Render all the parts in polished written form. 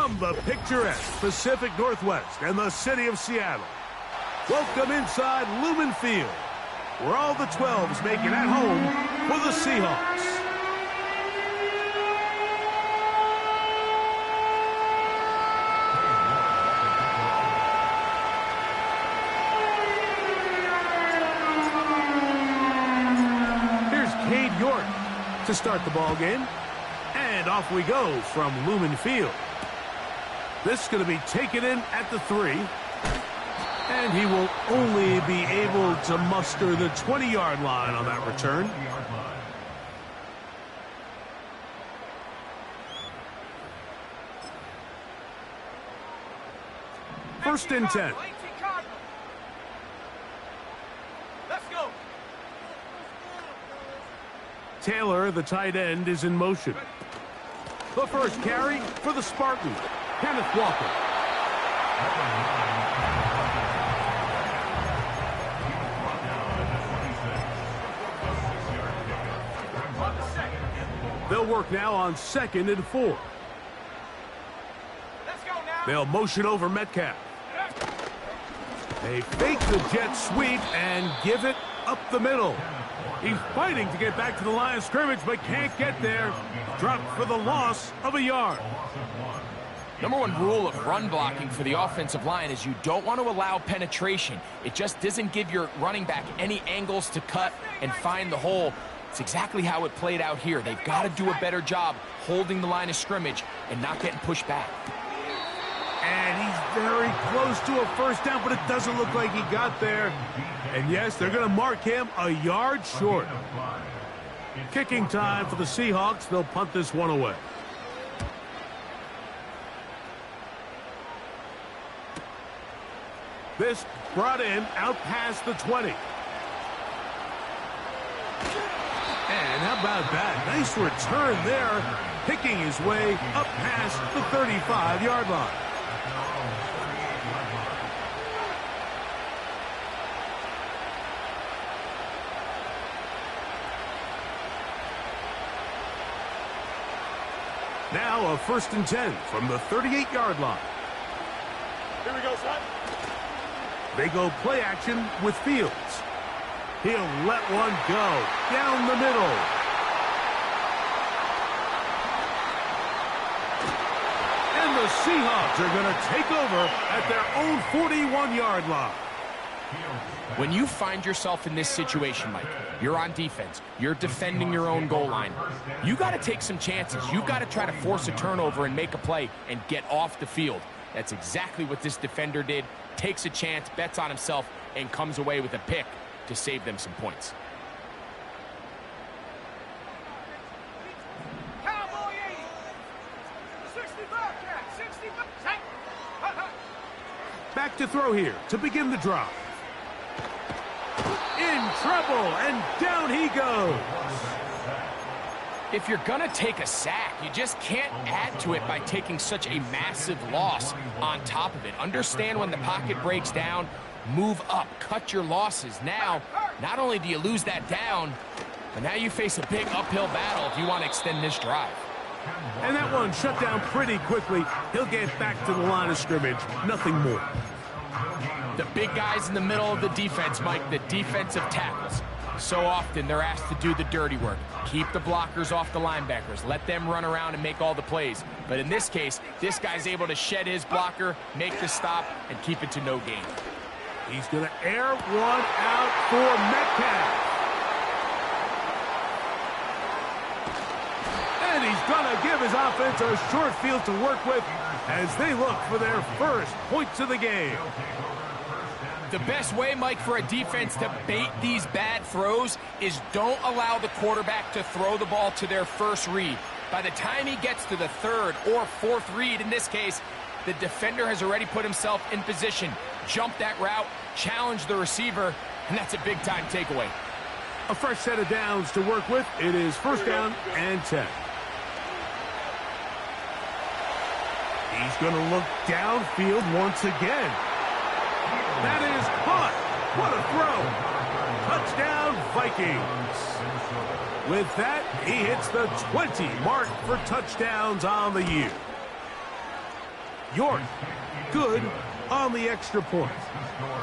From the picturesque Pacific Northwest and the city of Seattle, welcome inside Lumen Field, where all the 12s make it at home for the Seahawks. To start the ball game, and off we go from Lumen Field. This is going to be taken in at the 3, and he will only be able to muster the 20-yard line on that return. First and 10. Taylor, the tight end, is in motion. The first carry for the Spartans, Kenneth Walker. They'll work now on 2nd and 4. They'll motion over Metcalf. They fake the jet sweep and give it up the middle. He's fighting to get back to the line of scrimmage, but can't get there. Dropped for the loss of a yard. Number one rule of run blocking for the offensive line is you don't want to allow penetration. It just doesn't give your running back any angles to cut and find the hole. It's exactly how it played out here. They've got to do a better job holding the line of scrimmage and not getting pushed back. And he's very close to a first down, but it doesn't look like he got there. And yes, they're going to mark him a yard short. Kicking time for the Seahawks. They'll punt this one away. This brought in out past the 20. And how about that? Nice return there, picking his way up past the 35-yard line. Now a 1st and 10 from the 38-yard line. Here we go, son. They go play action with Fields. He'll let one go down the middle. And the Seahawks are going to take over at their own 41-yard line. When you find yourself in this situation, Mike, you're on defense, you're defending your own goal line, you got to take some chances. You got to try to force a turnover and make a play and get off the field. That's exactly what this defender did. Takes a chance, bets on himself, and comes away with a pick to save them some points. Back to throw here to begin the drive. In trouble, and down he goes. If you're going to take a sack, you just can't add to it by taking such a massive loss on top of it. Understand when the pocket breaks down, move up, cut your losses. Now, not only do you lose that down, but now you face a big uphill battle if you want to extend this drive. And that one shut down pretty quickly. He'll get back to the line of scrimmage, nothing more. The big guys in the middle of the defense, Mike, the defensive tackles. So often they're asked to do the dirty work. Keep the blockers off the linebackers. Let them run around and make all the plays. But in this case, this guy's able to shed his blocker, make the stop, and keep it to no gain. He's going to air one out for Metcalf. And he's going to give his offense a short field to work with as they look for their first points of the game. The best way, Mike, for a defense to bait these bad throws is don't allow the quarterback to throw the ball to their first read. By the time he gets to the third or fourth read, in this case, the defender has already put himself in position, jump that route, challenge the receiver, and that's a big-time takeaway. A fresh set of downs to work with. It is 1st down and 10. He's going to look downfield once again. That is caught. What a throw. Touchdown, Vikings. With that, he hits the 20 mark for touchdowns on the year. York, good on the extra point.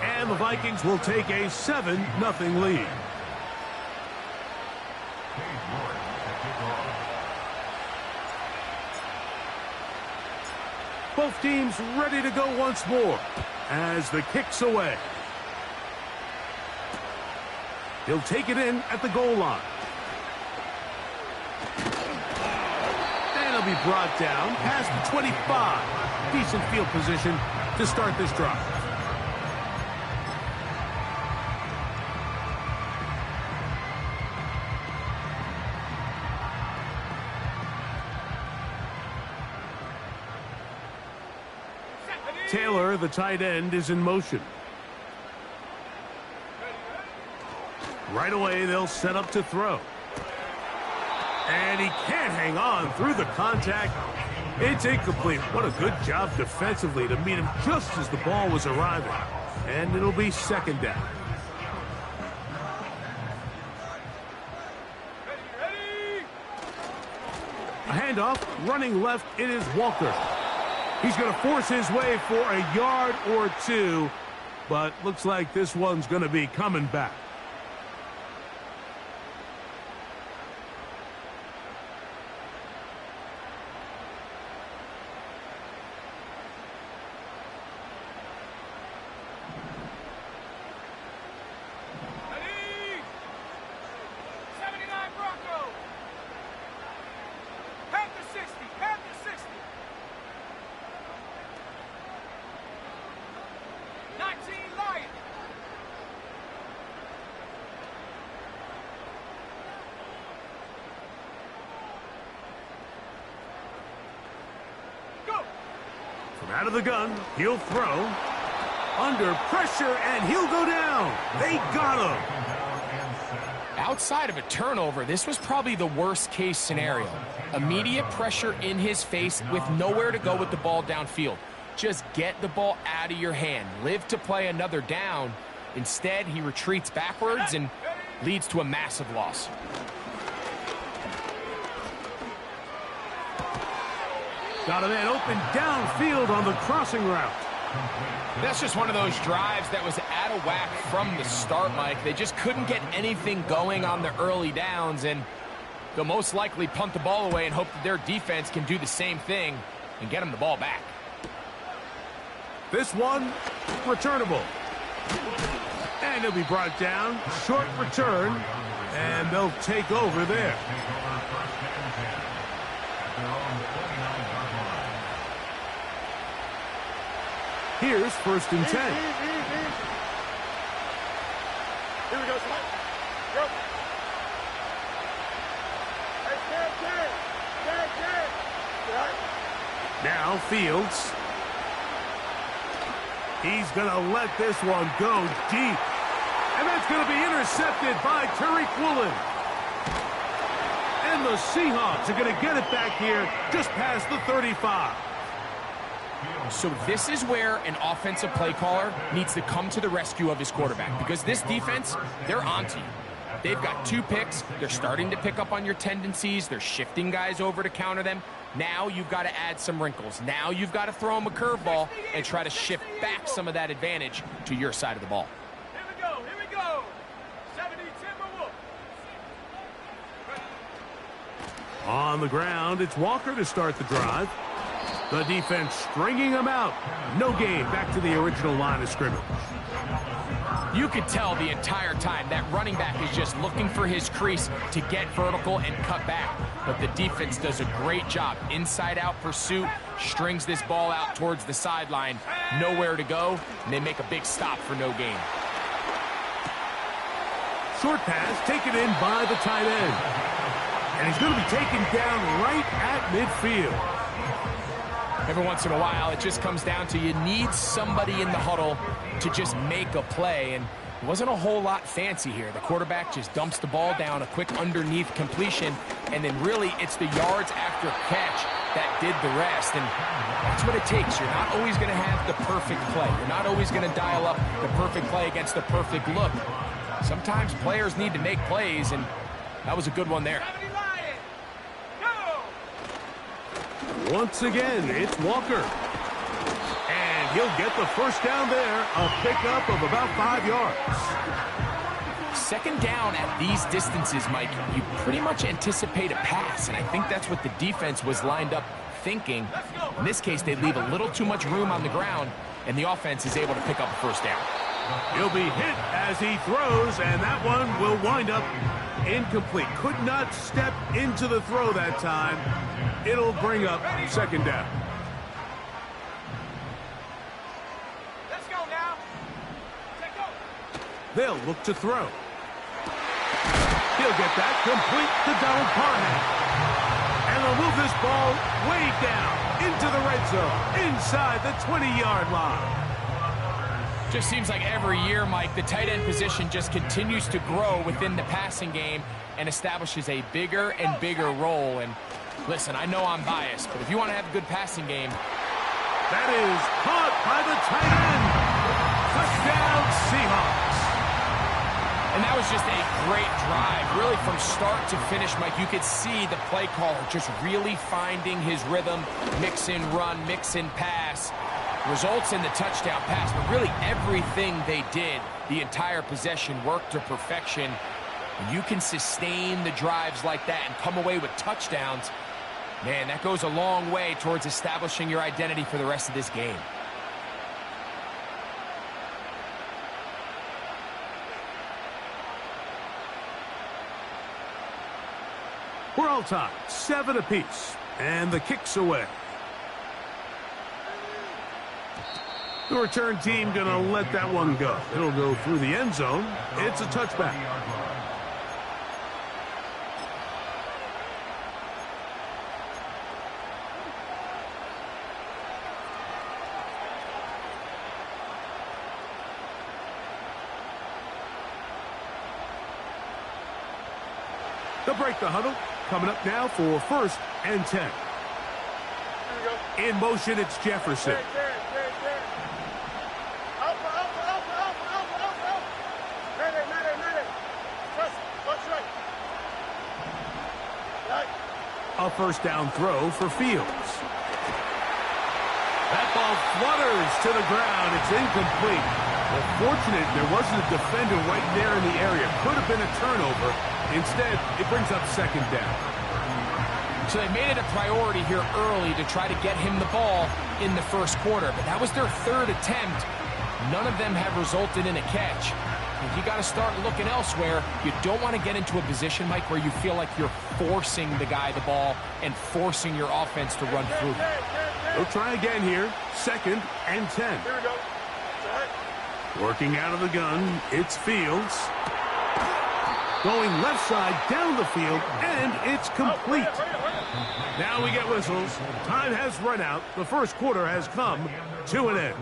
And the Vikings will take a 7-0 lead. Both teams ready to go once more as the kick's away. He'll take it in at the goal line. And he'll be brought down past the 25. Decent field position to start this drive. Taylor, the tight end, is in motion. Right away, they'll set up to throw. And he can't hang on through the contact. It's incomplete. What a good job defensively to meet him just as the ball was arriving. And it'll be second down. A handoff, running left, it is Walker. He's going to force his way for a yard or two, but looks like this one's going to be coming back. Out of the gun, he'll throw. Under pressure, and he'll go down. They got him. Outside of a turnover, this was probably the worst-case scenario. Immediate pressure in his face with nowhere to go with the ball downfield. Just get the ball out of your hand. Live to play another down. Instead, he retreats backwards and leads to a massive loss. Got a man open downfield on the crossing route. That's just one of those drives that was out of whack from the start, Mike. They just couldn't get anything going on the early downs, and they'll most likely punt the ball away and hope that their defense can do the same thing and get them the ball back. This one, returnable. And he'll be brought down. Short return, and they'll take over there. Here's 1st and 10. Here we go, son. Go. Hey, Now Fields. He's going to let this one go deep. And that's going to be intercepted by Tariq Woolen. And the Seahawks are going to get it back here just past the 35. So this is where an offensive play caller needs to come to the rescue of his quarterback, because this defense, they're onto you. They've got 2 picks. They're starting to pick up on your tendencies. They're shifting guys over to counter them. Now you've got to add some wrinkles. Now you've got to throw them a curveball and try to shift back some of that advantage to your side of the ball. Here we go, here we go. 70 Timberwolves. On the ground, it's Walker to start the drive. The defense stringing him out. No gain. Back to the original line of scrimmage. You could tell the entire time that running back is just looking for his crease to get vertical and cut back. But the defense does a great job. Inside-out pursuit, strings this ball out towards the sideline. Nowhere to go, and they make a big stop for no gain. Short pass taken in by the tight end. And he's going to be taken down right at midfield. Every once in a while, it just comes down to you need somebody in the huddle to just make a play, and it wasn't a whole lot fancy here. The quarterback just dumps the ball down, a quick underneath completion, and then really it's the yards after catch that did the rest, and that's what it takes. You're not always going to have the perfect play. You're not always going to dial up the perfect play against the perfect look. Sometimes players need to make plays, and that was a good one there. Once again, it's Walker. He'll get the first down there, a pickup of about 5 yards. Second down at these distances, Mike, you pretty much anticipate a pass, and I think that's what the defense was lined up thinking. In this case, they leave a little too much room on the ground, and the offense is able to pick up a first down. He'll be hit as he throws, and that one will wind up incomplete. Could not step into the throw that time. It'll bring up second down. Let's go now. Take go. They'll look to throw. He'll get that complete to Donald Parham. And they'll move this ball way down into the red zone, inside the 20-yard line. Just seems like every year, Mike, the tight end position just continues to grow within the passing game and establishes a bigger and bigger role. And listen, I know I'm biased, but if you want to have a good passing game. That is caught by the tight end. Touchdown, Seahawks. And that was just a great drive. Really, from start to finish, Mike, you could see the play caller just really finding his rhythm, mix in run, mix in pass. Results in the touchdown pass, but really everything they did, the entire possession worked to perfection. When you can sustain the drives like that and come away with touchdowns, man, that goes a long way towards establishing your identity for the rest of this game. We're all tied, 7 apiece, and the kick's away. The return team going to let that one go. It'll go through the end zone. It's a touchback. They'll break the huddle. Coming up now for 1st and 10. In motion, it's Jefferson. A first down throw for Fields. That ball flutters to the ground. It's incomplete. Well, fortunate there wasn't a defender right there in the area. Could have been a turnover. Instead, it brings up second down. So they made it a priority here early to try to get him the ball in the first quarter. But that was their 3rd attempt. None of them have resulted in a catch. If you got to start looking elsewhere, you don't want to get into a position, Mike, where you feel like you're forcing the guy the ball and forcing your offense to run through him. They'll try again here. 2nd and 10. Here we go. Working out of the gun, it's Fields. Going left side down the field, and it's complete. Now we get whistles. Time has run out. The first quarter has come to an end.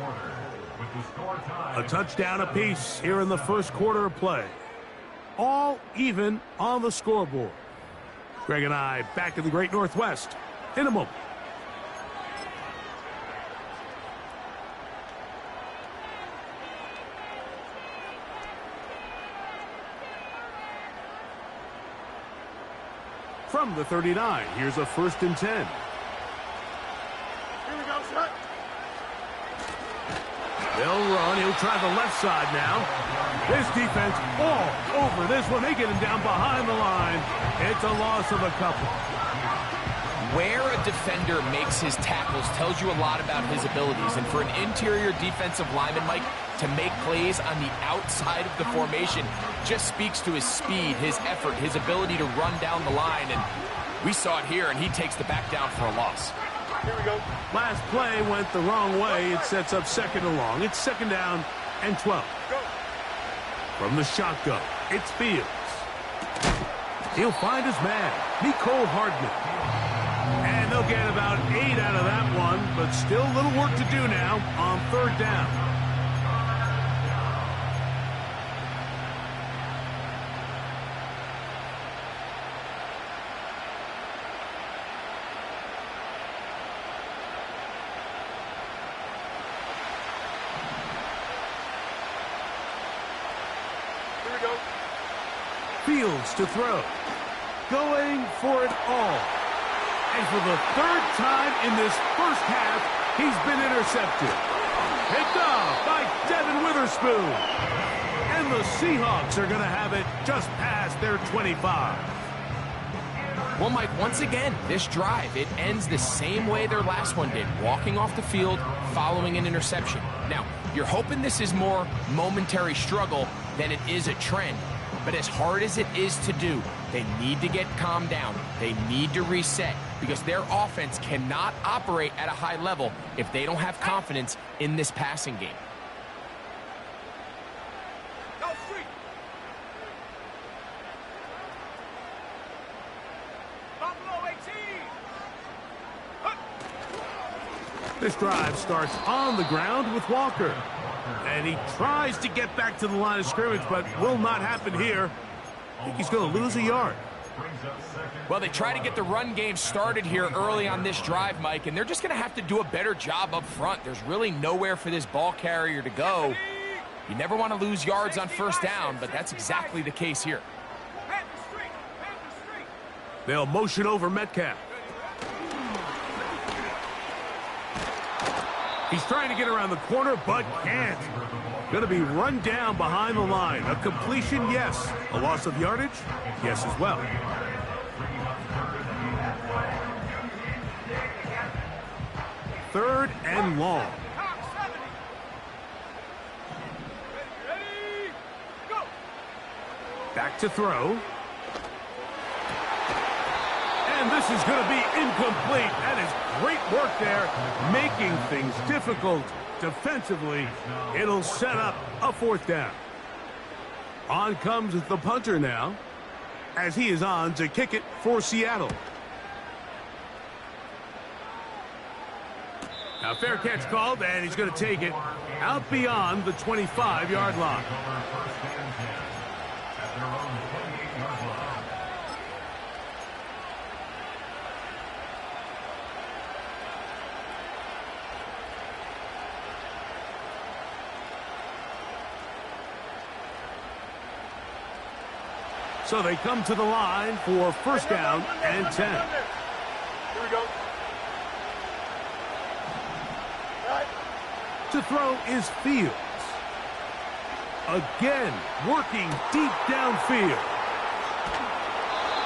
A touchdown apiece here in the first quarter of play. All even on the scoreboard. Greg and I back in the Great Northwest in a moment. From the 39, here's a 1st and 10. Here we go, son. They'll run. He'll try the left side now. This defense all over this one. They get him down behind the line. It's a loss of a couple. Where a defender makes his tackles tells you a lot about his abilities. And for an interior defensive lineman, Mike, to make plays on the outside of the formation just speaks to his speed, his effort, his ability to run down the line. And we saw it here, and he takes the back down for a loss. Here we go. Last play went the wrong way. It sets up 2nd and long. It's 2nd down and 12. Go. From the shotgun, it's Fields. He'll find his man, Nicole Hardman. And they'll get about 8 out of that one, but still a little work to do now on 3rd down. Fields to throw. Going for it all. And for the 3rd time in this first half, he's been intercepted. Picked off by Devin Witherspoon. And the Seahawks are going to have it just past their 25. Well, Mike, once again, this drive, it ends the same way their last one did, walking off the field, following an interception. Now, you're hoping this is more momentary struggle than it is a trend. But as hard as it is to do, they need to get calmed down. They need to reset because their offense cannot operate at a high level if they don't have confidence in this passing game. This drive starts on the ground with Walker. And he tries to get back to the line of scrimmage, but will not happen here. I think he's going to lose a yard. Well, they try to get the run game started here early on this drive, Mike, and they're just going to have to do a better job up front. There's really nowhere for this ball carrier to go. You never want to lose yards on first down, but that's exactly the case here. They'll motion over Metcalf. He's trying to get around the corner, but can't. Going to be run down behind the line. A completion, yes. A loss of yardage, yes as well. Third and long. Back to throw. And this is going to be incomplete. That is great work there, making things difficult defensively. It'll set up a fourth down. On comes the punter now, as he is on to kick it for Seattle. Now, fair catch called, and he's going to take it out beyond the 25-yard line. So they come to the line for first down and 10. Here we go. To throw is Fields. Again, working deep downfield.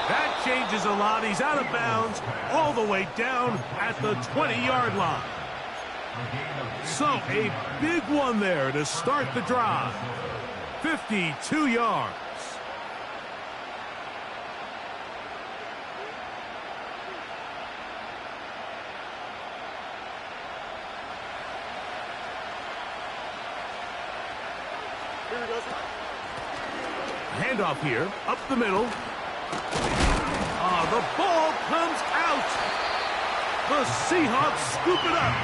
That changes a lot. He's out of bounds all the way down at the 20-yard line. So a big one there to start the drive. 52 yards. Handoff here, up the middle. The ball comes out. The Seahawks scoop it up.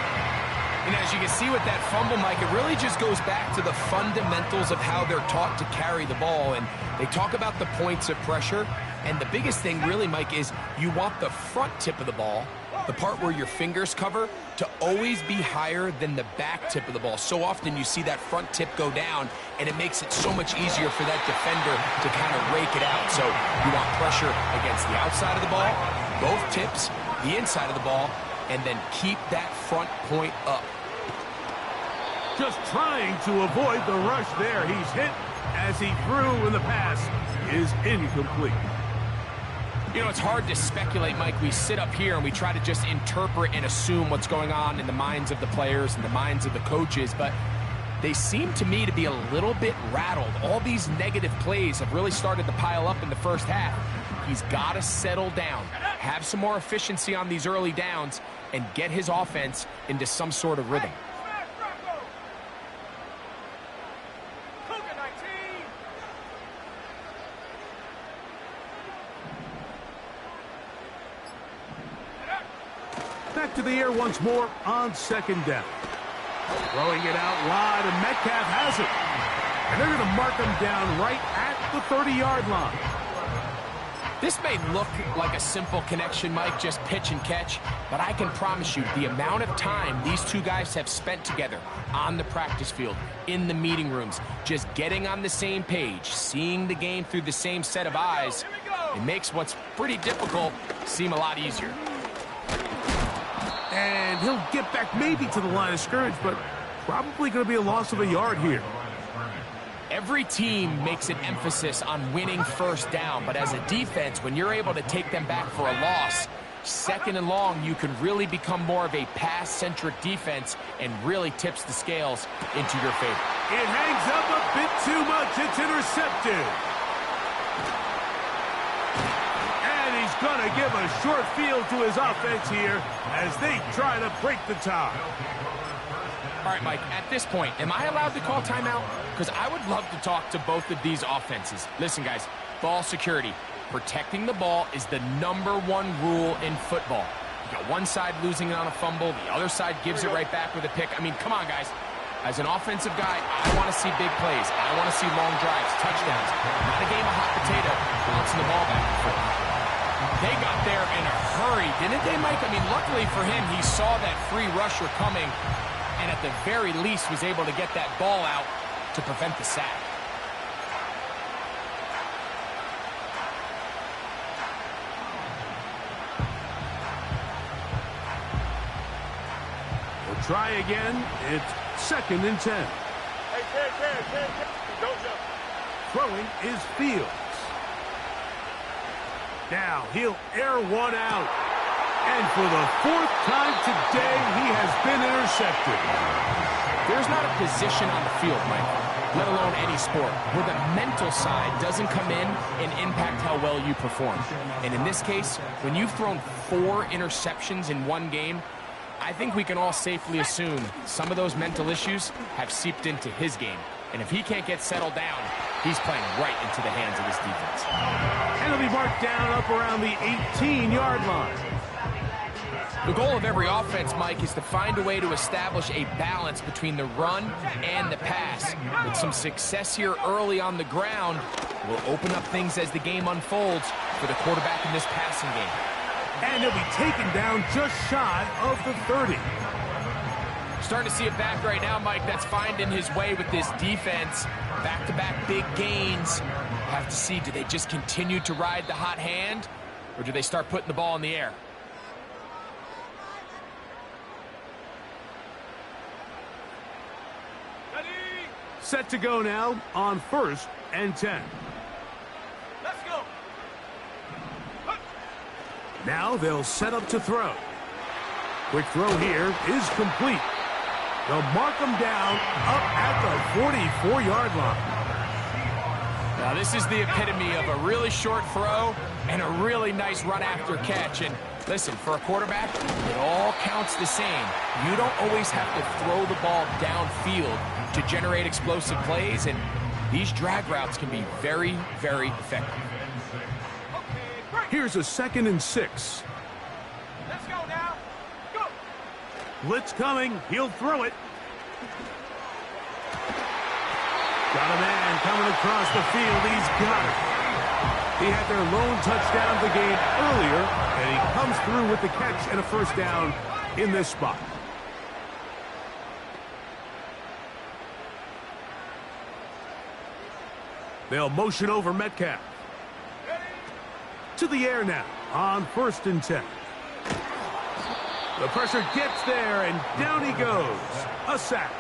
And as you can see with that fumble, Mike, it really just goes back to the fundamentals of how they're taught to carry the ball. And they talk about the points of pressure. And the biggest thing really, Mike, is you want the front tip of the ball, the part where your fingers cover, to always be higher than the back tip of the ball. So often you see that front tip go down, and it makes it so much easier for that defender to kind of rake it out. So you want pressure against the outside of the ball, both tips, the inside of the ball, and then keep that front point up. Just trying to avoid the rush there. He's hit as he threw, and the pass is incomplete. You know, it's hard to speculate, Mike. We sit up here and we try to just interpret and assume what's going on in the minds of the players and the minds of the coaches, but they seem to me to be a little bit rattled. All these negative plays have really started to pile up in the first half. He's got to settle down, have some more efficiency on these early downs, and get his offense into some sort of rhythm. Back to the air once more on second down. Throwing it out wide, and Metcalf has it. And they're going to mark him down right at the 30-yard line. This may look like a simple connection, Mike, just pitch and catch, but I can promise you the amount of time these two guys have spent together on the practice field, in the meeting rooms, just getting on the same page, seeing the game through the same set of eyes, it makes what's pretty difficult seem a lot easier. And he'll get back maybe to the line of scrimmage, but Probably going to be a loss of a yard here. Every team makes an emphasis on winning first down, but as a defense, when you're able to take them back for a loss, second and long, you can really become more of a pass-centric defense and really tips the scales into your favor. It hangs up a bit too much. It's intercepted. And he's going to give a short field to his offense here as they try to break the tie. All right, Mike, at this point, am I allowed to call timeout? Because I would love to talk to both of these offenses. Listen, guys, ball security. Protecting the ball is the #1 rule in football. You got one side losing it on a fumble, the other side gives it right back with a pick. I mean, come on, guys. As an offensive guy, I want to see big plays. I want to see long drives, touchdowns. Not a game of hot potato, bouncing the ball back and forth. They got there in a hurry, didn't they, Mike? I mean, luckily for him, he saw that free rusher coming and at the very least was able to get that ball out to prevent the sack. We'll try again. It's 2nd and 10. Hey, don't jump. Throwing is Fields. Now he'll air one out. And for the 4th time today, he has been intercepted. There's not a position on the field, Mike, let alone any sport, where the mental side doesn't come in and impact how well you perform. And in this case, when you've thrown 4 interceptions in one game, I think we can all safely assume some of those mental issues have seeped into his game. And if he can't get settled down, he's playing right into the hands of his defense. And he'll be marked down up around the 18-yard line. The goal of every offense, Mike, is to find a way to establish a balance between the run and the pass. With some success here early on the ground, will open up things as the game unfolds for the quarterback in this passing game. And he'll be taken down just shy of the 30. Starting to see it back right now, Mike. That's finding his way with this defense. Back-to-back big gains. Have to see, do they just continue to ride the hot hand, or do they start putting the ball in the air? Set to go now on 1st and 10. Let's go. Now they'll set up to throw. Quick throw here is complete. They'll mark him down up at the 44-yard line. Now this is the epitome of a really short throw and a really nice run after catch. And listen, for a quarterback, it all counts the same. You don't always have to throw the ball downfield to generate explosive plays, and these drag routes can be very, very effective. Here's a 2nd and 6. Let's go now. Go. Blitz coming. He'll throw it. Got a man coming across the field. He's got it. He had their lone touchdown of the game earlier, and he comes through with the catch and a 1st down in this spot. They'll motion over Metcalf. To the air now on 1st and 10. The pressure gets there, and down he goes. A sack.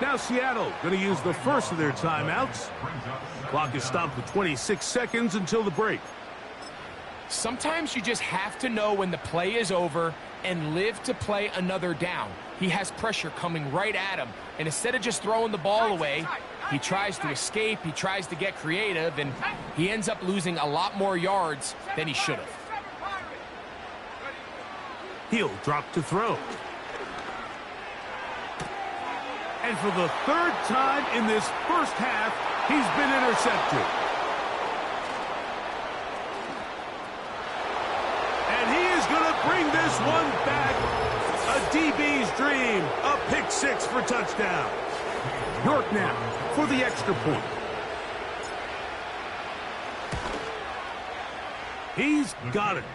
Now Seattle going to use the first of their timeouts. Clock is stopped with 26 seconds until the break. Sometimes you just have to know when the play is over and live to play another down. He has pressure coming right at him, and instead of just throwing the ball away, he tries to escape, he tries to get creative, and he ends up losing a lot more yards than he should have. He'll drop to throw. And for the 3rd time in this 1st half, he's been intercepted. And he is going to bring this one back. A DB's dream. A pick 6 for touchdown. York now for the extra point. He's got it.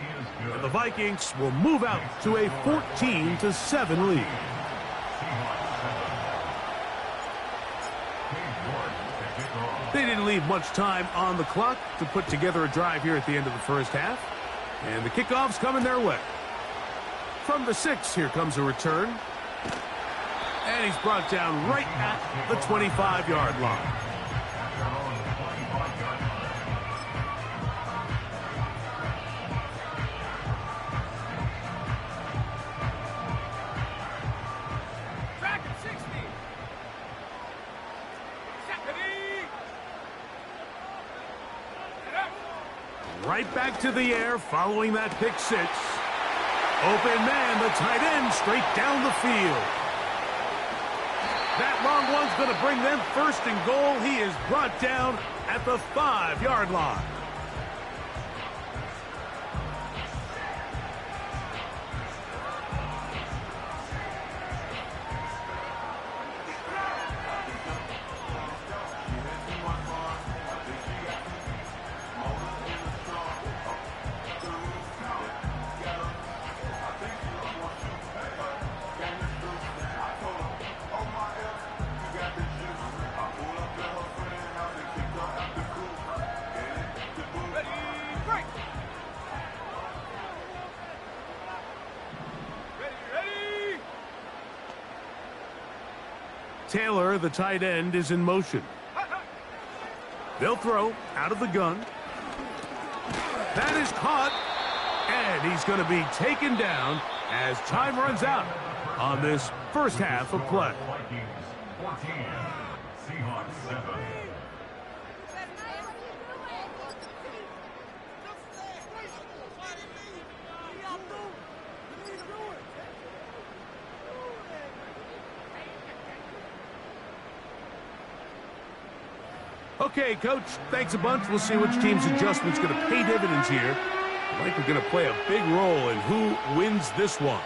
And the Vikings will move out to a 14-7 lead. They didn't leave much time on the clock to put together a drive here at the end of the 1st half. And the kickoff's coming their way. From the 6, here comes a return. And he's brought down right at the 25-yard line. Right back to the air following that pick six. Open man, the tight end, straight down the field. That long one's going to bring them first and goal. He is brought down at the 5-yard line. Taylor, the tight end, is in motion. They'll throw out of the gun. That is caught. And he's going to be taken down as time runs out on this first half of play. Okay, Coach, thanks a bunch. We'll see which team's adjustment's going to pay dividends here. I think we're going to play a big role in who wins this one.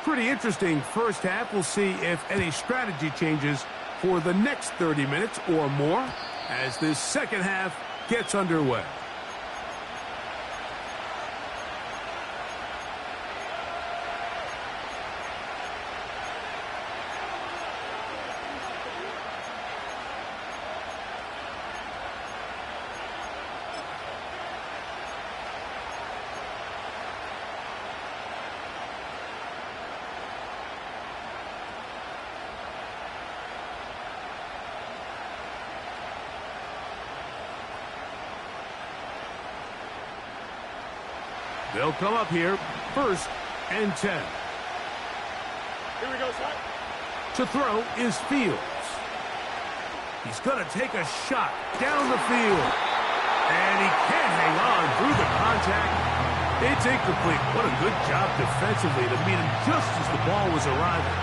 Pretty interesting first half. We'll see if any strategy changes for the next 30 minutes or more as this second half gets underway. They'll come up here, 1st and 10. Here we go, son. To throw is Fields. He's going to take a shot down the field. And he can't hang on through the contact. It's incomplete. What a good job defensively to meet him just as the ball was arriving.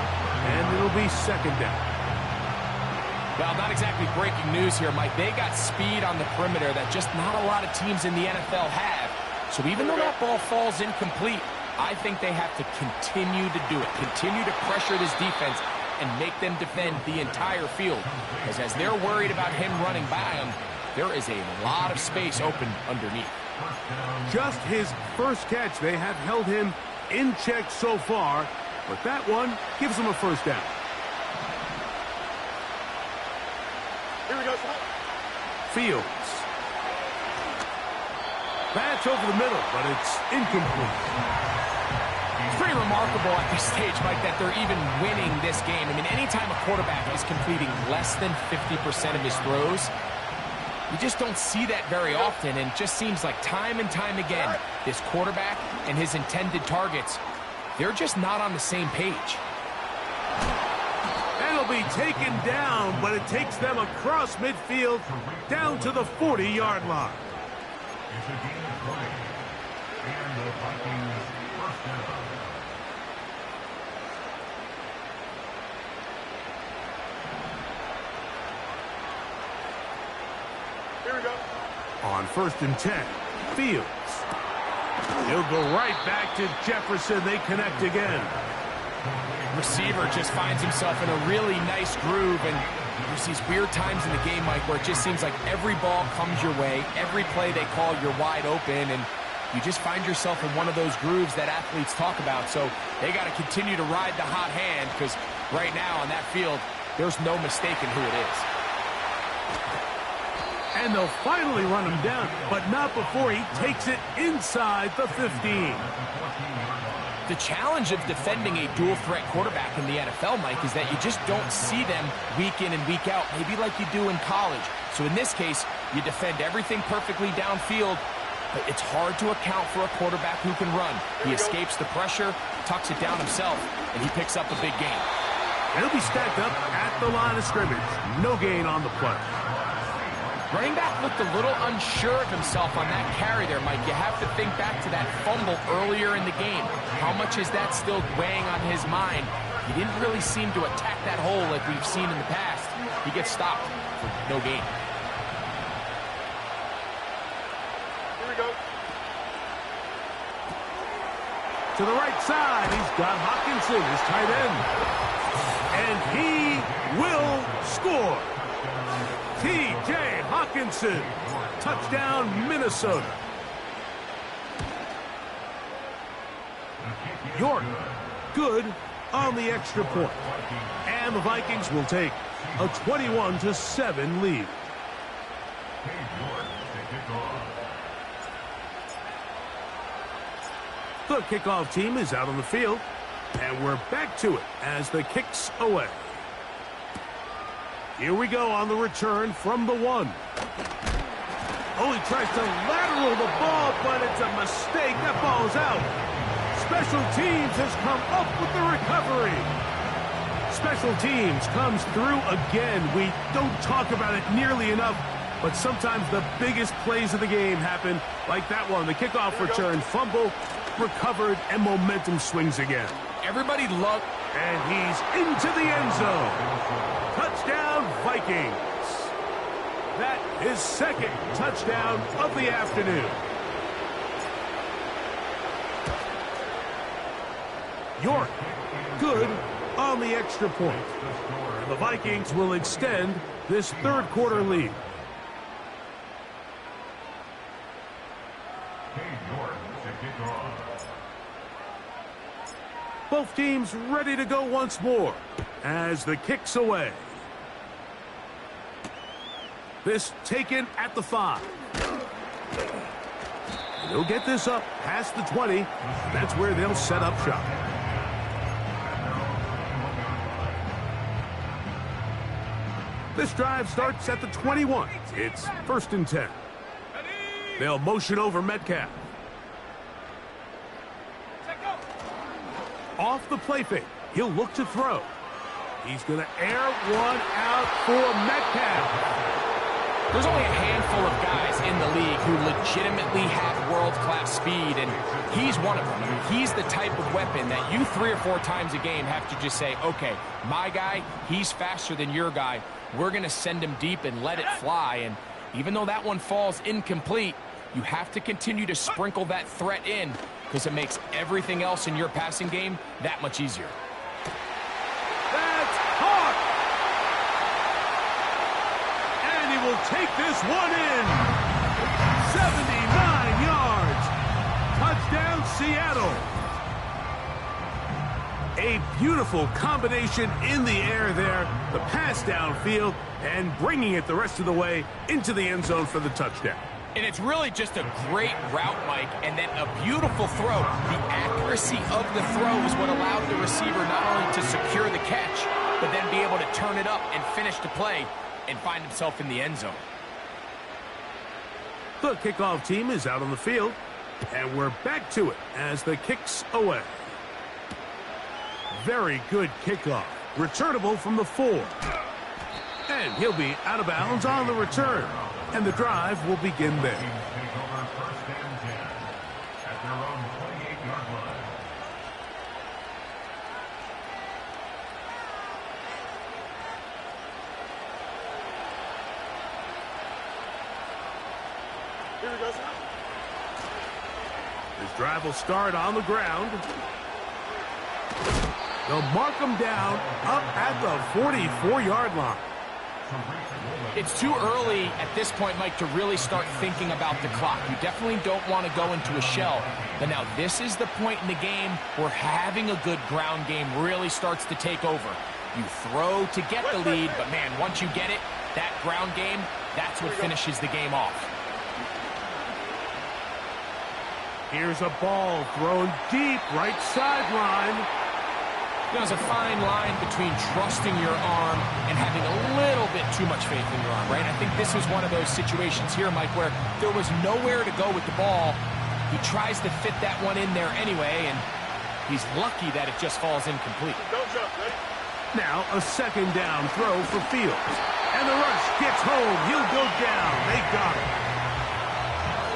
And it'll be 2nd down. Well, not exactly breaking news here, Mike. They got speed on the perimeter that just not a lot of teams in the NFL have. So even though that ball falls incomplete, I think they have to continue to do it. Continue to pressure this defense and make them defend the entire field. Because as they're worried about him running by them, there is a lot of space open underneath. Just his first catch. They have held him in check so far, but that one gives him a 1st down. Here we go, son. Fields. That's over the middle, but it's incomplete. It's pretty remarkable at this stage, Mike, that they're even winning this game. I mean, anytime a quarterback is completing less than 50% of his throws, you just don't see that very often, and it just seems like time and time again, this quarterback and his intended targets, they're just not on the same page. That'll be taken down, but it takes them across midfield down to the 40-yard line. Here we go. On 1st and 10, Fields. He'll go right back to Jefferson. They connect again. Receiver just finds himself in a really nice groove, and there's these weird times in the game, Mike, where it just seems like every ball comes your way, every play they call, you're wide open, and you just find yourself in one of those grooves that athletes talk about. So they got to continue to ride the hot hand, because right now on that field, there's no mistaking who it is. And they'll finally run him down, but not before he takes it inside the 15. The challenge of defending a dual-threat quarterback in the NFL, Mike, is that you just don't see them week in and week out, maybe like you do in college. So in this case, you defend everything perfectly downfield, but it's hard to account for a quarterback who can run. He escapes the pressure, tucks it down himself, and he picks up a big gain. He'll be stacked up at the line of scrimmage. No gain on the play. Running back looked a little unsure of himself on that carry there, Mike. You have to think back to that fumble earlier in the game. How much is that still weighing on his mind? He didn't really seem to attack that hole like we've seen in the past. He gets stopped for no gain. Here we go. To the right side, he's got Hockenson, his tight end. And he will score. T.J. Hockenson, touchdown Minnesota. York, good on the extra point. And the Vikings will take a 21-7 lead. The kickoff team is out on the field, and we're back to it as the kick's away. Here we go on the return from the 1. Oh, he tries to lateral the ball, but it's a mistake. That ball's out. Special teams has come up with the recovery. Special teams comes through again. We don't talk about it nearly enough, but sometimes the biggest plays of the game happen like that one. The kickoff return, fumble, recovered, and momentum swings again. Everybody loved... And he's into the end zone. Touchdown, Vikings. That is second touchdown of the afternoon. York, good on the extra point. And the Vikings will extend this third quarter lead. Both teams ready to go once more as the kick's away. This taken at the 5. They'll get this up past the 20. That's where they'll set up shop. This drive starts at the 21. It's 1st and 10. They'll motion over Metcalf. Off the play fake, he'll look to throw. He's going to air one out for Metcalf. There's only a handful of guys in the league who legitimately have world-class speed, and he's one of them. He's the type of weapon that you 3 or 4 times a game have to just say, okay, my guy, he's faster than your guy. We're going to send him deep and let it fly, and even though that one falls incomplete, you have to continue to sprinkle that threat in because it makes everything else in your passing game that much easier. That's caught! And he will take this one in. 79 yards. Touchdown, Seattle. A beautiful combination in the air there. The pass downfield and bringing it the rest of the way into the end zone for the touchdown. And it's really just a great route, Mike, and then a beautiful throw. The accuracy of the throw is what allowed the receiver not only to secure the catch, but then be able to turn it up and finish the play and find himself in the end zone. The kickoff team is out on the field, and we're back to it as the kick's away. Very good kickoff. Returnable from the 4. And he'll be out of bounds on the return. And the drive will begin there. Here we go, sir. This drive will start on the ground. They'll mark him down up at the 44-yard line. It's too early at this point, Mike, to really start thinking about the clock. You definitely don't want to go into a shell. But now this is the point in the game where having a good ground game really starts to take over. You throw to get the lead, but man, once you get it, that ground game, that's what finishes the game off. Here's a ball thrown deep right sideline. There's a fine line between trusting your arm and having a little bit too much faith in your arm, right? I think this was one of those situations here, Mike, where there was nowhere to go with the ball. He tries to fit that one in there anyway, and he's lucky that it just falls incomplete. Now a second down throw for Fields. And the rush gets home. He'll go down. They got him.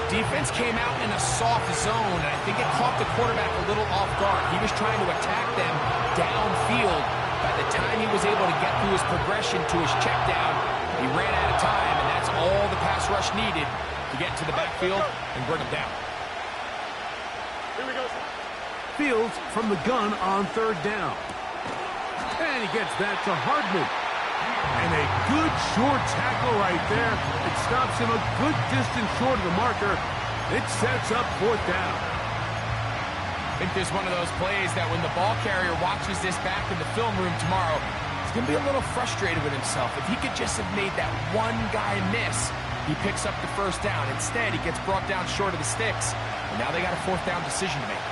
Defense came out in a soft zone, and I think it caught the quarterback a little off guard. He was trying to attack them downfield. By the time he was able to get through his progression to his check down, he ran out of time, and that's all the pass rush needed to get to the backfield and bring him down. Here we go. Fields from the gun on third down. And he gets that to Hardman. And a good short tackle right there. It stops him a good distance short of the marker. It sets up fourth down. I think there's one of those plays that when the ball carrier watches this back in the film room tomorrow, he's going to be a little frustrated with himself. If he could just have made that one guy miss, he picks up the first down. Instead, he gets brought down short of the sticks. And now they got a fourth down decision to make.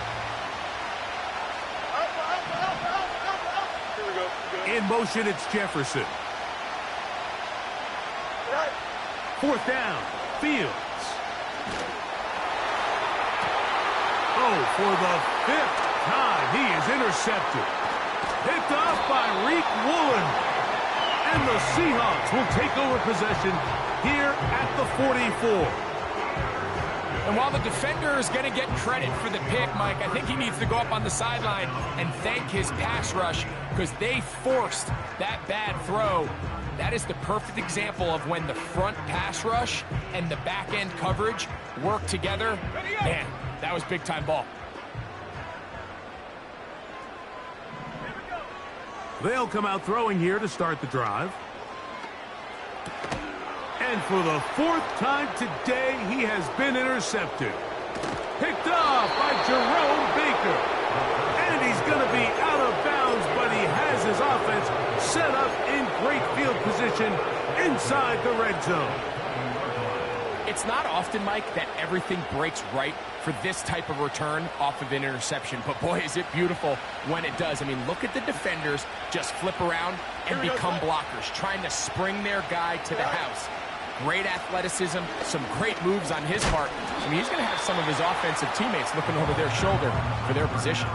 In motion, it's Jefferson. Fourth down, Fields. Oh, for the fifth time, he is intercepted. Picked off by Reek Woolen. And the Seahawks will take over possession here at the 44. And while the defender is going to get credit for the pick, Mike, I think he needs to go up on the sideline and thank his pass rush because they forced that bad throw. That is the perfect example of when the front pass rush and the back-end coverage work together. Man, that was big-time ball. They'll come out throwing here to start the drive. And for the fourth time today, he has been intercepted. Picked off by Jerome Baker. And he's going to be out of bounds, but he has his offense set up in great field position inside the red zone. It's not often, Mike, that everything breaks right for this type of return off of an interception. But, boy, is it beautiful when it does. I mean, look at the defenders just flip around and become blockers, trying to spring their guy to the house. Great athleticism, some great moves on his part. I mean, he's going to have some of his offensive teammates looking over their shoulder for their position.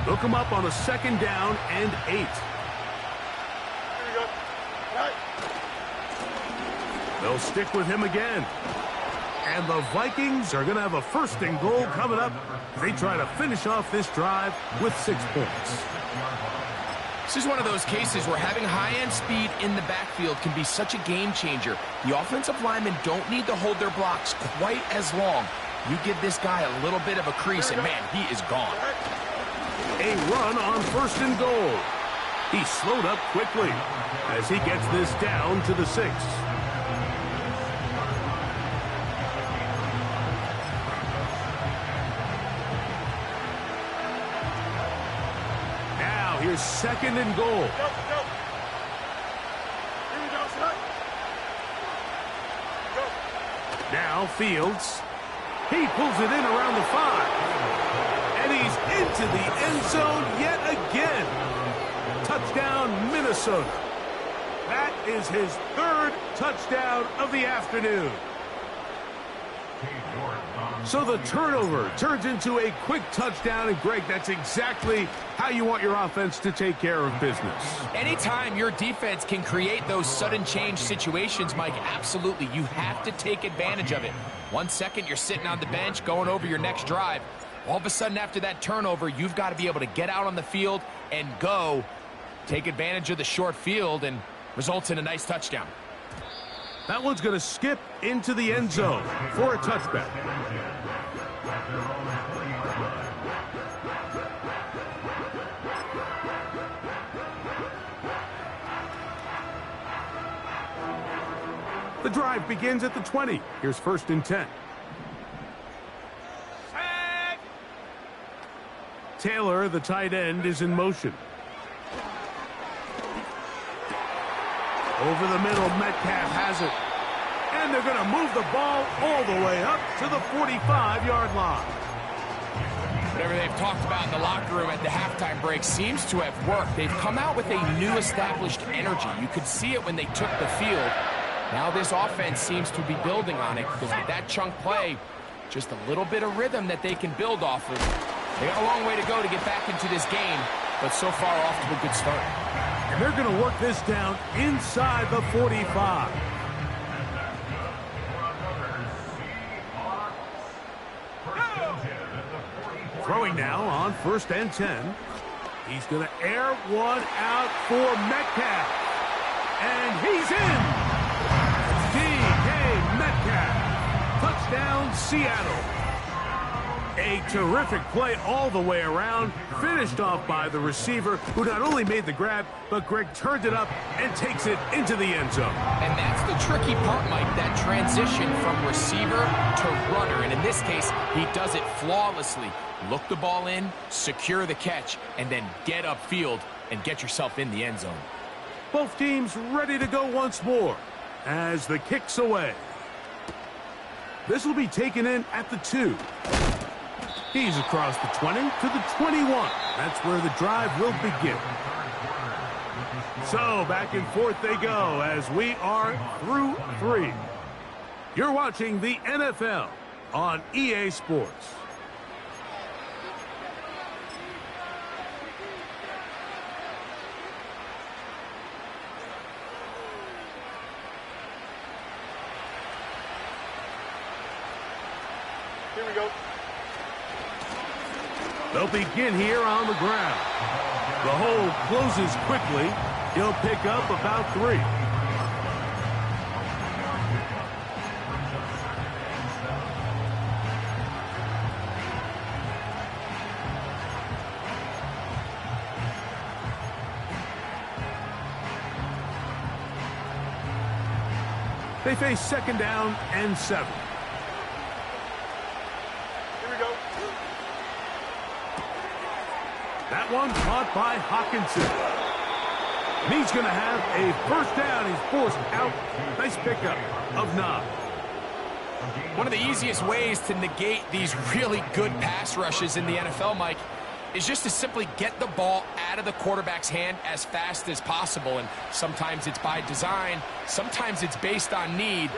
Hook him up on a second down and 8. Here we go. Right. They'll stick with him again. And the Vikings are going to have a first and goal coming up. They try to finish off this drive with 6 points. This is one of those cases where having high-end speed in the backfield can be such a game changer. The offensive linemen don't need to hold their blocks quite as long. You give this guy a little bit of a crease, and man, he is gone. A run on first and goal. He slowed up quickly as he gets this down to the 6. Now here's second and goal. Go. Here we go, son. Go. Now Fields. He pulls it in around the 5. And he's into the end zone yet again. Touchdown, Minnesota. That is his 3rd touchdown of the afternoon. So the turnover turns into a quick touchdown. And, Greg, that's exactly how you want your offense to take care of business. Anytime your defense can create those sudden change situations, Mike, absolutely, you have to take advantage of it. 1 second, you're sitting on the bench going over your next drive. All of a sudden, after that turnover, you've got to be able to get out on the field and go. Take advantage of the short field and results in a nice touchdown. That one's going to skip into the end zone for a touchback. The drive begins at the 20. Here's first and 10. Taylor, the tight end, is in motion. Over the middle, Metcalf has it. And they're going to move the ball all the way up to the 45-yard line. Whatever they've talked about in the locker room at the halftime break seems to have worked. They've come out with a new established energy. You could see it when they took the field. Now this offense seems to be building on it because with that chunk play, just a little bit of rhythm that they can build off of. They got a long way to go to get back into this game, but so far off to a good start. And they're going to work this down inside the 45. Throwing now on 1st and 10. He's going to air one out for Metcalf. And he's in. DK Metcalf. Touchdown, Seattle. A terrific play all the way around, finished off by the receiver, who not only made the grab, but Greg turned it up and takes it into the end zone. And that's the tricky part, Mike, that transition from receiver to runner. And in this case, he does it flawlessly. Look the ball in, secure the catch, and then get upfield and get yourself in the end zone. Both teams ready to go once more as the kick's away. This will be taken in at the 2. He's across the 20 to the 21. That's where the drive will begin. So back and forth they go as we are through 3. You're watching the NFL on EA Sports. Here we go. They'll begin here on the ground. The hole closes quickly. He'll pick up about 3. They face 2nd down and 7. That one caught by Hawkinson. And he's going to have a 1st down. He's forced out. Nice pickup of 9. One of the easiest ways to negate these really good pass rushes in the NFL, Mike, is just to simply get the ball out of the quarterback's hand as fast as possible. And sometimes it's by design. Sometimes it's based on need.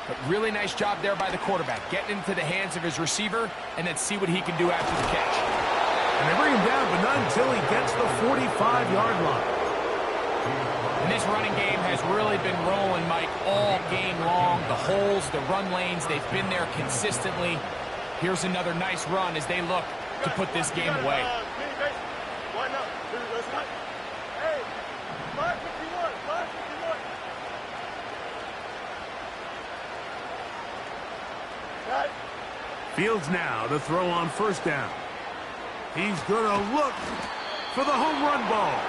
But really nice job there by the quarterback, getting into the hands of his receiver and then see what he can do after the catch. And they bring him down, but not until he gets the 45-yard line. And this running game has really been rolling, Mike, all game long. The holes, the run lanes, they've been there consistently. Here's another nice run as they look to put this game away. Fields now to throw on 1st down. He's going to look for the home run ball.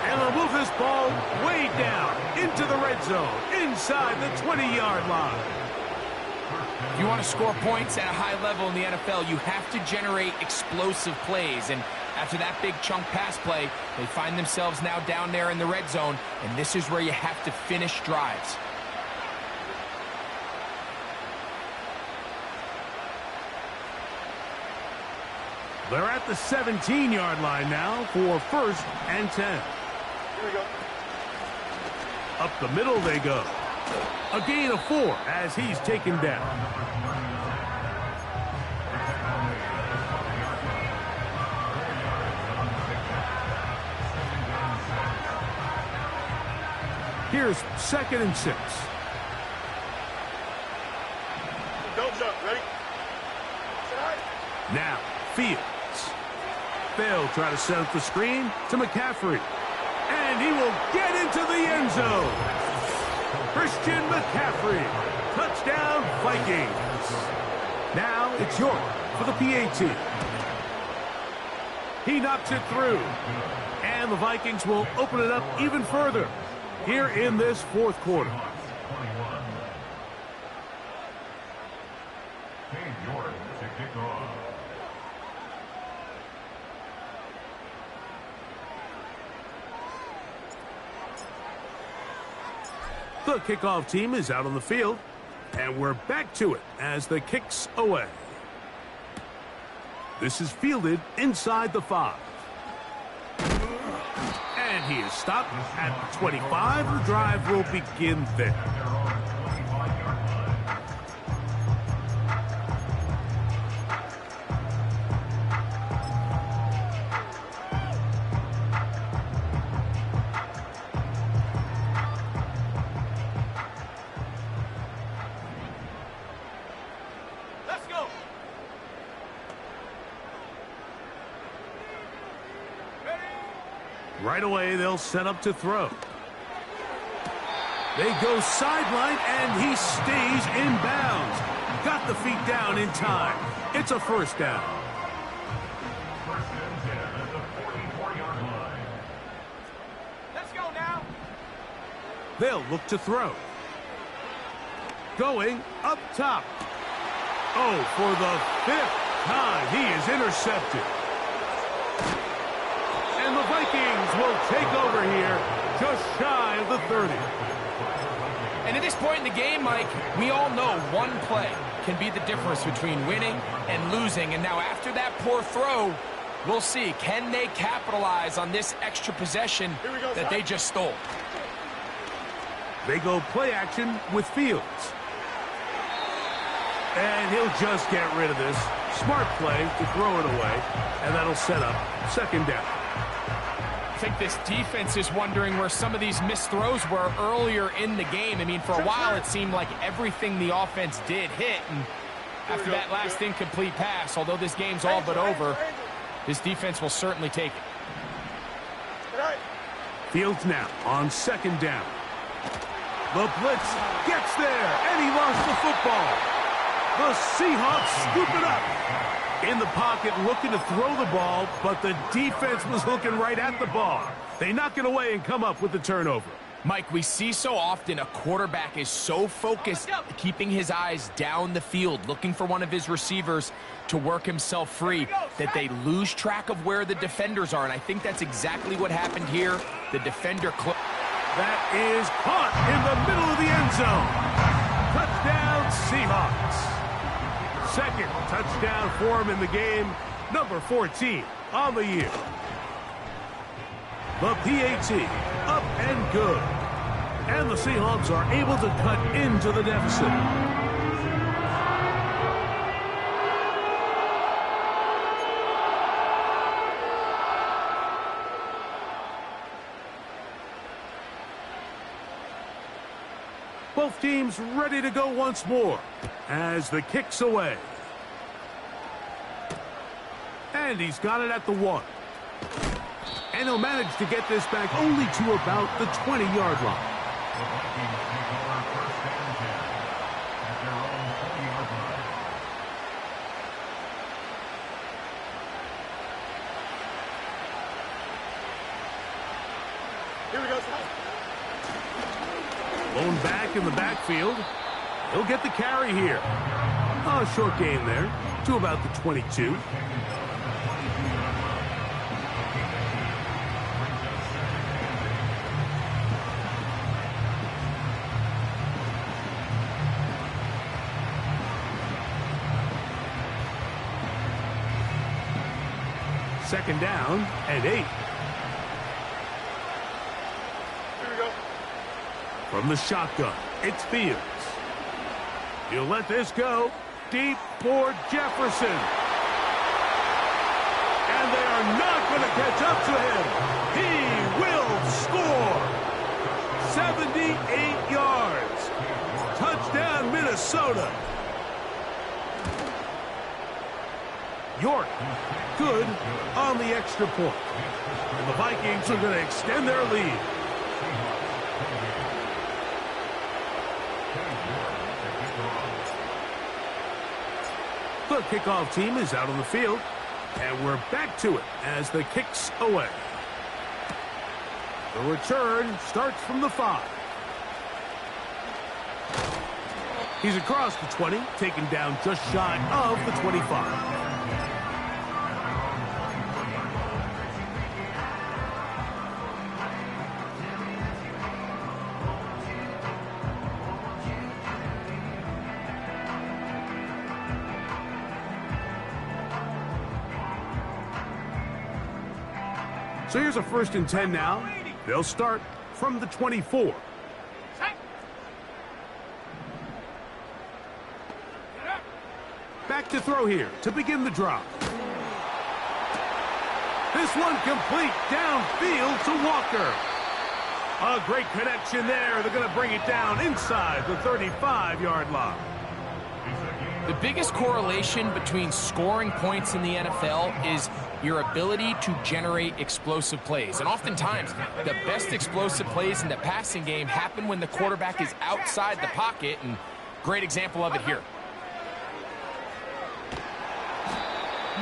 And they'll move this ball way down into the red zone, inside the 20-yard line. If you want to score points at a high level in the NFL, you have to generate explosive plays. And after that big chunk pass play, they find themselves now down there in the red zone. And this is where you have to finish drives. They're at the 17-yard line now for 1st and 10. Here we go. Up the middle they go. A gain of 4 as he's taken down. Here's 2nd and 6. Don't jump. Ready? Now, Fields. They'll try to set up the screen to McCaffrey. And he will get into the end zone. Christian McCaffrey. Touchdown, Vikings. Now it's York for the PAT. He knocks it through. And the Vikings will open it up even further here in this 4th quarter. The kickoff team is out on the field, and we're back to it as the kick's away. This is fielded inside the 5. And he is stopped at the 25. The drive will begin there. Let's go. Right away, they'll set up to throw. They go sideline, and he stays in bounds. Got the feet down in time. It's a first down. Let's go now. They'll look to throw. Going up top. Oh, for the 5th time, he is intercepted. And the Vikings will take over here just shy of the 30. And at this point in the game, Mike, we all know one play can be the difference between winning and losing. And now after that poor throw, we'll see, can they capitalize on this extra possession that they just stole? They go play action with Fields. And he'll just get rid of this. Smart play to throw it away, and that'll set up second down. I think this defense is wondering where some of these missed throws were earlier in the game. I mean, for a while, it seemed like everything the offense did hit. And after that last incomplete pass, although this game's all but over, this defense will certainly take it. Fields now on second down. The blitz gets there, and he lost the football. The Seahawks scoop it up. In the pocket, looking to throw the ball, but the defense was looking right at the ball. They knock it away and come up with the turnover. Mike, we see so often a quarterback is so focused, keeping his eyes down the field, looking for one of his receivers to work himself free, that they lose track of where the defenders are. And I think that's exactly what happened here. The defender... That is caught in the middle of the end zone. Touchdown, Seahawks. Second touchdown for him in the game, number 14 on the year. The PAT, up and good. And the Seahawks are able to cut into the deficit. Both teams ready to go once more as the kick's away. And he's got it at the 1. And he'll manage to get this back only to about the 20-yard line. Here we go. Lone back in the backfield. He'll get the carry here. A short gain there to about the 22. Second down and 8. From the shotgun, it's Fields. He'll let this go deep for Jefferson. And they are not going to catch up to him. He will score. 78 yards. Touchdown, Minnesota. York, good on the extra point. And the Vikings are going to extend their lead. The kickoff team is out on the field, and we're back to it as the kick's away. The return starts from the 5. He's across the 20, taken down just shy of the 25. So here's a 1st and 10 now. They'll start from the 24. Back to throw here to begin the drop. This one complete downfield to Walker. A great connection there. They're going to bring it down inside the 35-yard line. The biggest correlation between scoring points in the NFL is your ability to generate explosive plays. And oftentimes, the best explosive plays in the passing game happen when the quarterback is outside the pocket, and great example of it here.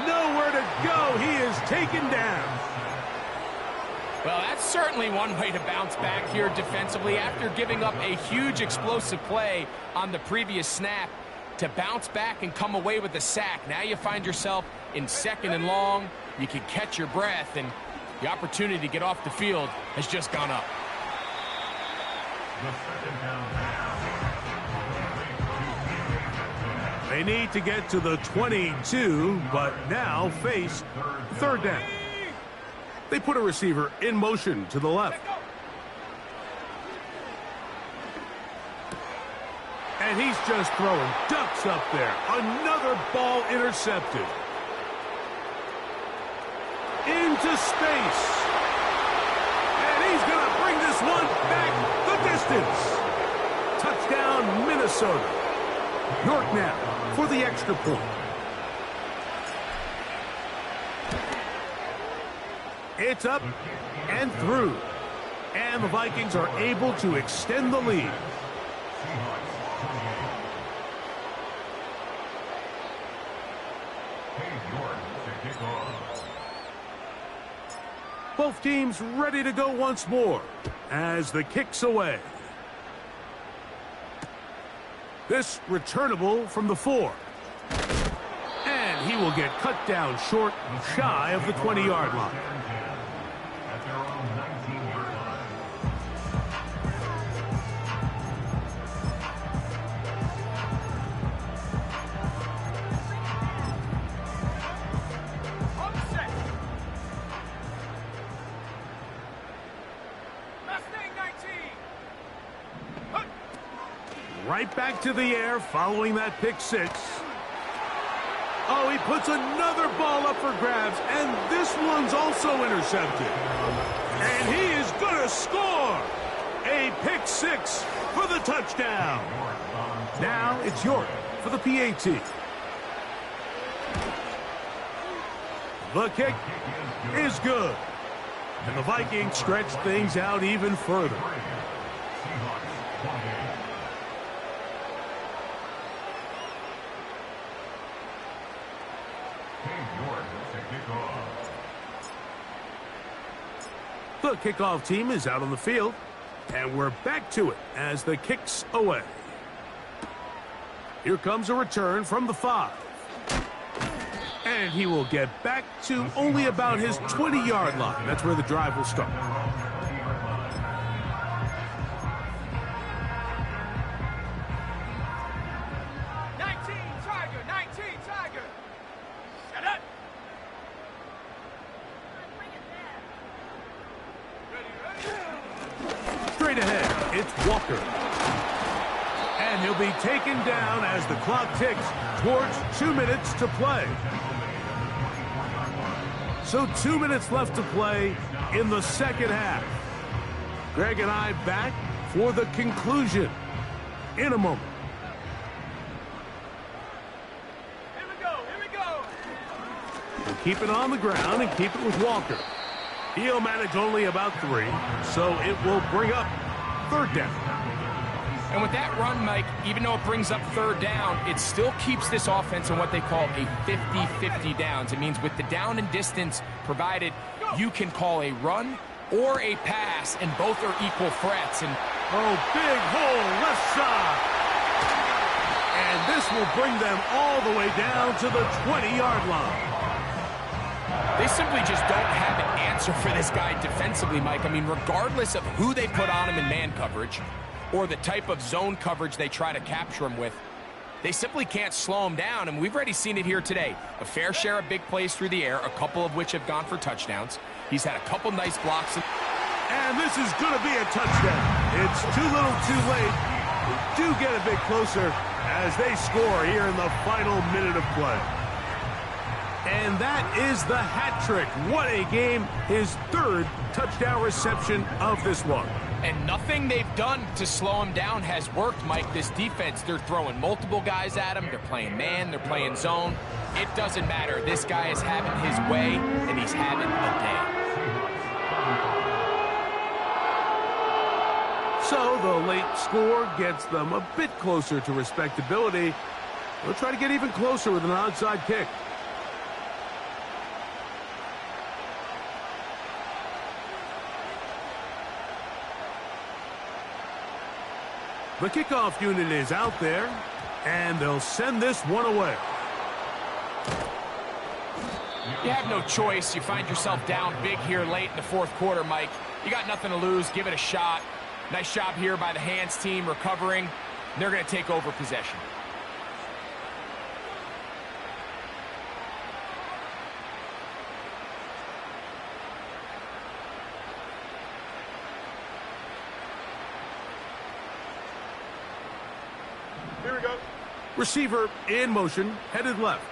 Nowhere to go. He is taken down. Well, that's certainly one way to bounce back here defensively after giving up a huge explosive play on the previous snap. To bounce back and come away with a sack. Now you find yourself in 2nd and long. You can catch your breath, and the opportunity to get off the field has just gone up. They need to get to the 22, but now face 3rd down. They put a receiver in motion to the left. And he's just throwing ducks up there. Another ball intercepted. Into space. And he's going to bring this one back the distance. Touchdown, Minnesota. York now for the extra point. It's up and through. And the Vikings are able to extend the lead. Both teams ready to go once more as the kick's away. This returnable from the 4. And he will get cut down short, shy of the 20-yard line. Right back to the air following that pick 6. Oh, he puts another ball up for grabs, and this one's also intercepted. And he is going to score. A pick 6 for the touchdown. Now it's York for the PAT. The kick is good. And the Vikings stretch things out even further. The kickoff team is out on the field, and we're back to it as the kick's away. Here comes a return from the 5. And he will get back to only about his 20-yard line. That's where the drive will start. Straight ahead, it's Walker. And he'll be taken down as the clock ticks towards 2 minutes to play. So 2 minutes left to play in the second half. Greg and I back for the conclusion in a moment. Here we go, here we go. We'll keep it on the ground and keep it with Walker. He'll manage only about 3, so it will bring up 3rd down. And with that run, Mike, even though it brings up 3rd down, it still keeps this offense in what they call a 50-50 downs. It means with the down and distance provided, you can call a run or a pass, and both are equal threats. And oh, big hole left side. And this will bring them all the way down to the 20-yard line. They simply just don't have an answer for this guy defensively, Mike. I mean, regardless of who they put on him in man coverage or the type of zone coverage they try to capture him with, They simply can't slow him down, and we've already seen it here today. A fair share of big plays through the air, a couple of which have gone for touchdowns. He's had a couple nice blocks. And this is going to be a touchdown. It's too little too late. They do get a bit closer as they score here in the final minute of play. And that is the hat trick. What a game. His third touchdown reception of this one. And nothing they've done to slow him down has worked, Mike. This defense, they're throwing multiple guys at him. They're playing man. They're playing zone. It doesn't matter. This guy is having his way, and he's having a day. So the late score gets them a bit closer to respectability. They'll try to get even closer with an onside kick. The kickoff unit is out there, and they'll send this one away. You have no choice. You find yourself down big here late in the fourth quarter, Mike. You got nothing to lose. Give it a shot. Nice job here by the hands team recovering. They're going to take over possession. Here we go. Receiver in motion, headed left.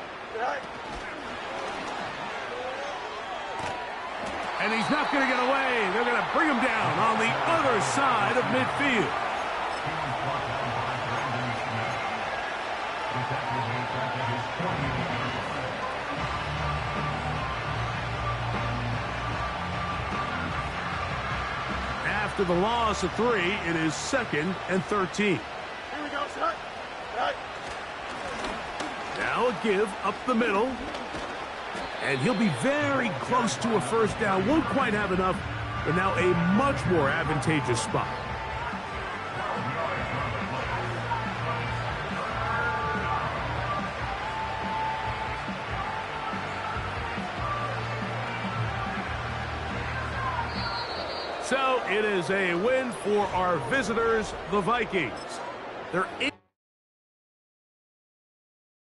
And he's not going to get away. They're going to bring him down on the other side of midfield. After the loss of 3, it is 2nd and 13. Here we go, sir. Right. Now a give up the middle. And he'll be very close to a first down. Won't quite have enough, but now a much more advantageous spot. So it is a win for our visitors, the Vikings. They're